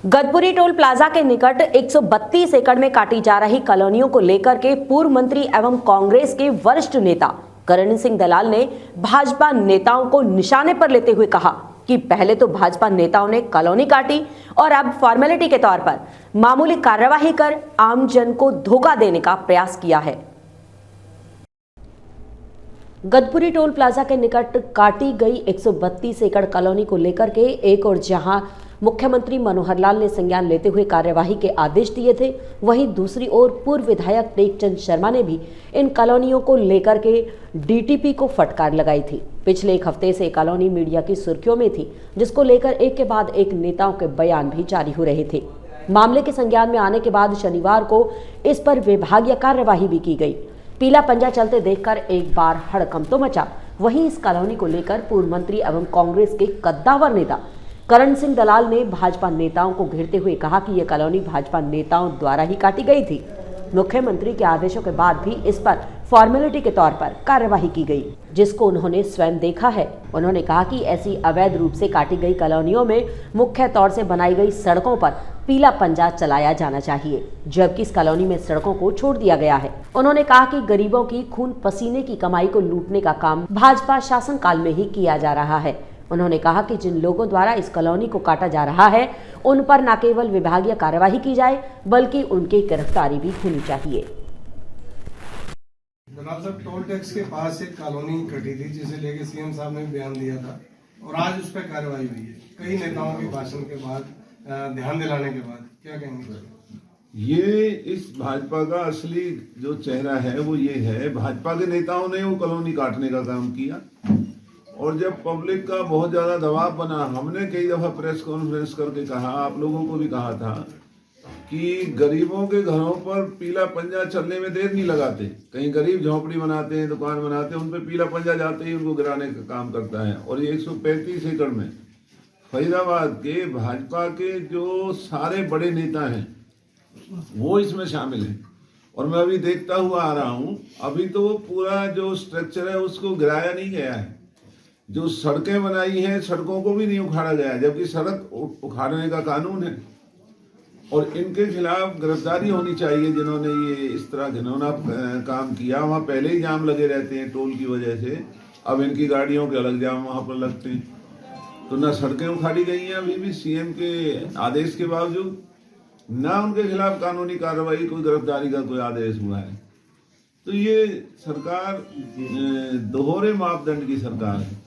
Gadpuri toll plaza के निकट 132 एकड़ में काटी जा रही कॉलोनियों को लेकर के पूर्व मंत्री एवं कांग्रेस के वरिष्ठ नेता करण सिंह दलाल ने भाजपा नेताओं को निशाने पर लेते हुए कहा कि पहले तो भाजपा नेताओं ने कॉलोनी काटी और अब फॉर्मेलिटी के तौर पर मामूली कार्यवाही कर आम जन को धोखा देने का प्रयास किया है। गदपुरी टोल प्लाजा के निकट काटी गई 132 एकड़ कॉलोनी को लेकर के एक और जहां मुख्यमंत्री मनोहर लाल ने संज्ञान लेते हुए कार्यवाही के आदेश दिए थे, वहीं दूसरी ओर पूर्व विधायक टेकचंद शर्मा ने भी इन कॉलोनियों को लेकर के डीटीपी को फटकार लगाई थी। पिछले एक हफ्ते से कॉलोनी मीडिया की सुर्खियों में थी, जिसको लेकर एक के बाद एक नेताओं के बयान भी जारी हो रहे थे। मामले के संज्ञान में आने के बाद शनिवार को इस पर विभागीय कार्यवाही भी की गई। पीला पंजा चलते देखकर एक बार हड़कंप तो मचा। वहीं इस कॉलोनी को लेकर पूर्व मंत्री एवं कांग्रेस के कद्दावर नेता करण सिंह दलाल ने भाजपा नेताओं को घेरते हुए कहा कि यह कॉलोनी भाजपा नेताओं द्वारा ही काटी गई थी। मुख्यमंत्री के आदेशों के बाद भी इस पर फॉर्मेलिटी के तौर पर कार्यवाही की गई, जिसको उन्होंने स्वयं देखा है। उन्होंने कहा कि ऐसी अवैध रूप से काटी गई कॉलोनियों में मुख्य तौर से बनाई गई सड़कों पर पीला पंजा चलाया जाना चाहिए, जबकि इस कॉलोनी में सड़कों को छोड़ दिया गया है। उन्होंने कहा कि गरीबों की खून पसीने की कमाई को लूटने का काम भाजपा शासनकाल में ही किया जा रहा है। उन्होंने कहा कि जिन लोगों द्वारा इस कॉलोनी को काटा जा रहा है, उन पर न केवल विभागीय कार्यवाही की जाए, बल्कि उनकी गिरफ्तारी भी होनी चाहिए। जनाब साहब, टोल टैक्स के पास एक कॉलोनी कटी थी, जिसे लेके सीएम साहब ने बयान दिया था और आज उस पर कार्रवाई हुई है। कई नेताओं के भाषण के बाद, ध्यान दिलाने के बाद, क्या कहेंगे? ये इस भाजपा का असली जो चेहरा है वो ये है, भाजपा के नेताओं ने वो कॉलोनी काटने का काम किया और जब पब्लिक का बहुत ज्यादा दबाव बना, हमने कई दफा प्रेस कॉन्फ्रेंस करके कहा, आप लोगों को भी कहा था कि गरीबों के घरों पर पीला पंजा चलने में देर नहीं लगाते। कहीं गरीब झोंपड़ी बनाते हैं, दुकान बनाते हैं, उन पर पीला पंजा जाते ही उनको गिराने का काम करता है। और ये 135 एकड़ में फरीदाबाद के भाजपा के जो सारे बड़े नेता हैं वो इसमें शामिल हैं और मैं अभी देखता हुआ आ रहा हूँ। अभी तो पूरा जो स्ट्रक्चर है उसको गिराया नहीं गया है, जो सड़कें बनाई हैं सड़कों को भी नहीं उखाड़ा गया, जबकि सड़क उखाड़ने का कानून है। और इनके खिलाफ गिरफ्तारी होनी चाहिए जिन्होंने ये इस तरह घिनौना काम किया। वहाँ पहले ही जाम लगे रहते हैं टोल की वजह से, अब इनकी गाड़ियों के अलग जाम वहाँ पर लगते हैं। तो ना सड़कें उखाड़ी गई हैं अभी भी सीएम के आदेश के बावजूद, ना उनके खिलाफ कानूनी कार्रवाई, कोई गिरफ्तारी का कोई आदेश हुआ है। तो ये सरकार दोहरे मापदंड की सरकार है।